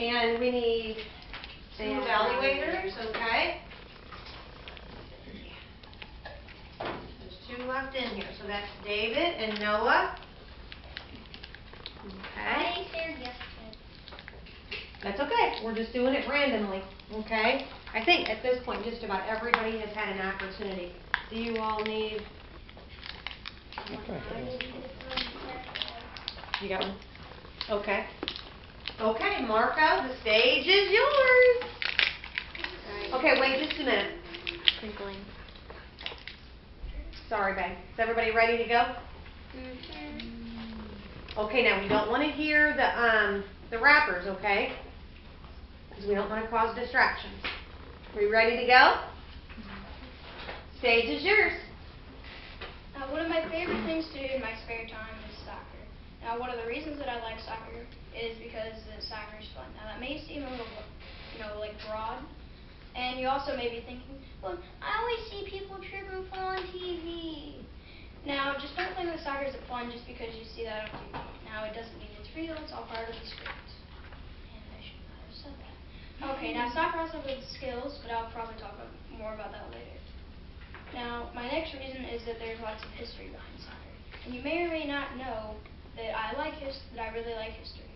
And we need 2 evaluators, okay? There's 2 left in here, so that's David and Noah. Okay. That's okay. We're just doing it randomly, okay? I think at this point just about everybody has had an opportunity. Do you all need? You got one? Okay. Okay, Marco, the stage is yours. Okay, wait just a minute. Crinkling. Sorry, babe. Is everybody ready to go? Okay, now we don't want to hear the rappers, okay? Because we don't want to cause distractions. Are you ready to go? Stage is yours. One of my favorite things to do in my spare time is soccer. Now, one of the reasons that I like soccer is because soccer is fun. Now, that may seem a little, like broad, and you also may be thinking, well, I always see people trip and fall on TV. Now, just don't think that soccer isn't fun just because you see that on TV. Now, it doesn't mean it's real. It's all part of the script. And I should not have said that. Okay, now soccer also builds skills, but I'll probably talk more about that later. Now, my next reason is that there's lots of history behind soccer. And you may or may not know that I really like history.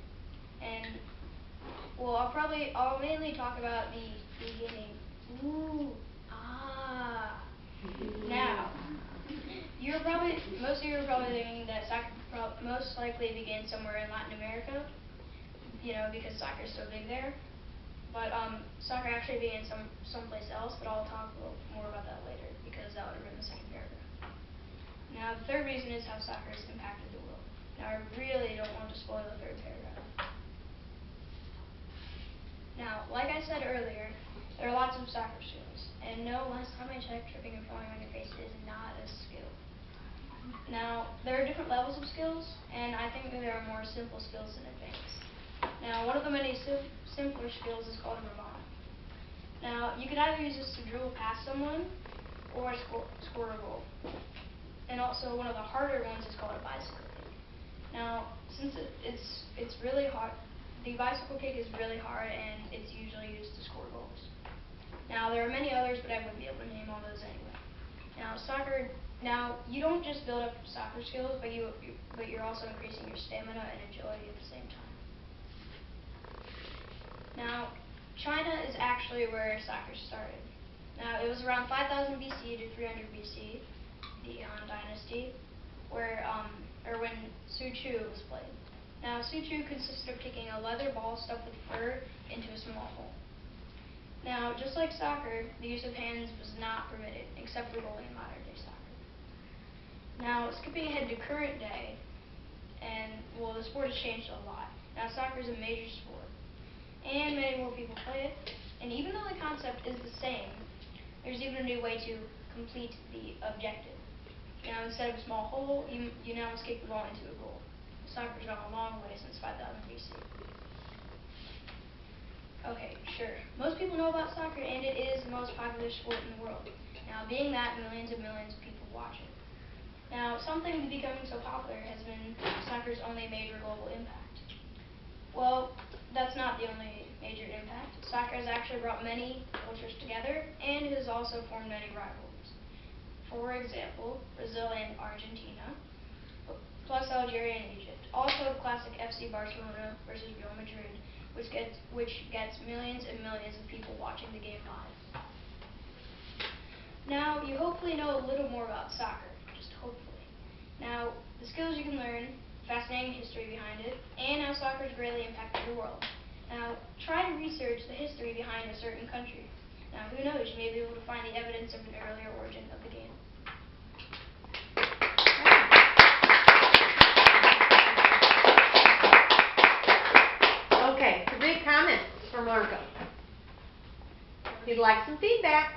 And, well, I'll mainly talk about the beginning. Now, most of you are probably thinking that soccer most likely began somewhere in Latin America, because soccer is so big there. But soccer actually began someplace else, but I'll talk a little more about that later because that would have been the second paragraph. Now, the third reason is how soccer has impacted the world. Now, I really don't want to spoil the third paragraph. Now, like I said earlier, there are lots of soccer skills. And no, last time I checked, tripping and falling on your face is not a skill. Now, there are different levels of skills, and I think that there are more simple skills than advanced. Now, one of the many simpler skills is called a revolve. Now, you could either use this to dribble past someone or score a goal. And also, one of the harder ones is called a bicycle kick. Now, since it's really hard, the bicycle kick is really hard, and it's usually used to score goals. Now, there are many others, but I wouldn't be able to name all those anyway. Now, you don't just build up soccer skills, but you're also increasing your stamina and agility at the same time. Now, China is actually where soccer started. Now, it was around 5000 BC to 300 BC, the Han Dynasty, when Su Chu was played. Now, Su Chu consisted of kicking a leather ball stuffed with fur into a small hole. Now, just like soccer, the use of hands was not permitted, except for bowling in modern-day soccer. Now, skipping ahead to current day, the sport has changed a lot. Now, soccer is a major sport, and many more people play it. And even though the concept is the same, there's even a new way to complete the objective. Now, instead of a small hole, you now must kick the ball into a goal. Soccer's gone a long way since 5000 BC. Okay, sure. Most people know about soccer, and it is the most popular sport in the world. Now, being that, millions and millions of people watch it. Now, something becoming so popular has been soccer's only major global impact. Well, that's not the only major impact. Soccer has actually brought many cultures together, and it has also formed many rivalries. For example, Brazil and Argentina, plus Algeria and Egypt. Also, the classic FC Barcelona versus Real Madrid, which gets millions and millions of people watching the game live. Now, you hopefully know a little more about soccer, just hopefully. Now, the skills you can learn, fascinating history behind it, and how soccer has greatly impacted the world. Now, try to research the history behind a certain country. Now, who knows, you may be able to find the evidence of an earlier origin of the game. Okay, 3 comments for Marco. He'd like some feedback.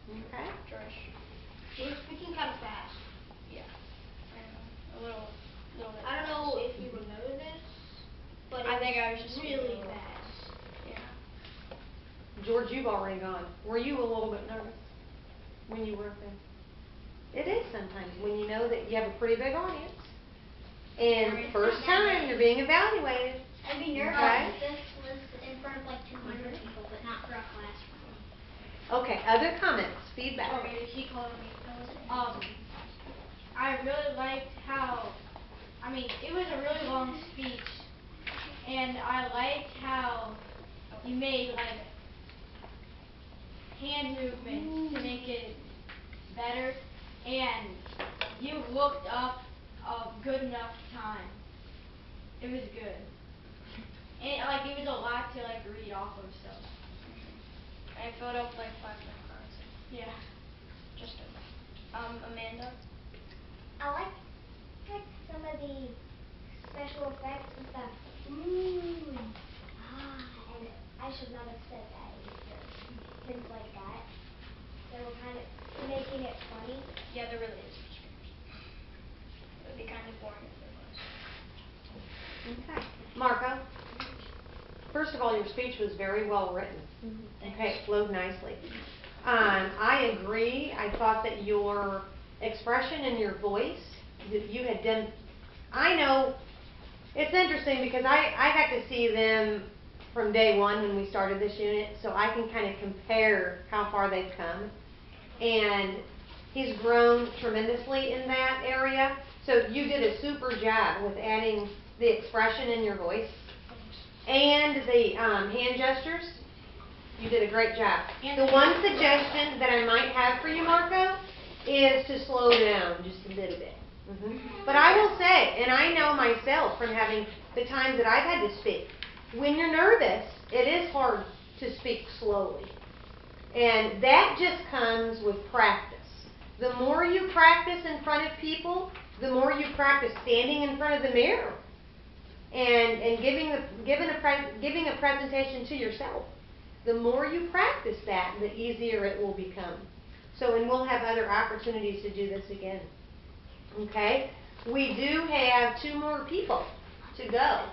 Okay. George. You're speaking kind of fast. Yeah. A little bit. I don't know if you remember this, but I think I was just really fast. Yeah. George, you've already gone. Were you a little bit nervous when you were up there? It is sometimes when you know that you have a pretty big audience. And first time you're being evaluated. I'd be nervous Okay. if this was in other comments, feedback? Okay, she called me. I really liked how, I mean, it was a really long speech, and I liked how you made like hand movements to make it better, and you looked up a good enough time. It was good. And like it was a lot to like read off of, so I filled up like 5 more cards. yeah. Just Amanda? I like some of the special effects with the ooh and and I should not have said that either. Things like that. They were kind of making it funny. Yeah, there really is. It would be kind of boring if there was. Okay. Marco? First of all, your speech was very well written. Okay, it flowed nicely. I agree. I thought that your expression and your voice, that you had done, I know, it's interesting because I got to see them from day one when we started this unit, so I can kind of compare how far they've come. And he's grown tremendously in that area. So you did a super job with adding the expression in your voice and the hand gestures. You did a great job. The one suggestion that I might have for you, Marco, is to slow down just a little bit. But I will say, and I know myself from having the times that I've had to speak, when you're nervous, it is hard to speak slowly. And that just comes with practice. The more you practice in front of people, the more you practice standing in front of the mirror and giving a presentation to yourself. The more you practice that, the easier it will become. So, and we'll have other opportunities to do this again. Okay? We do have 2 more people to go.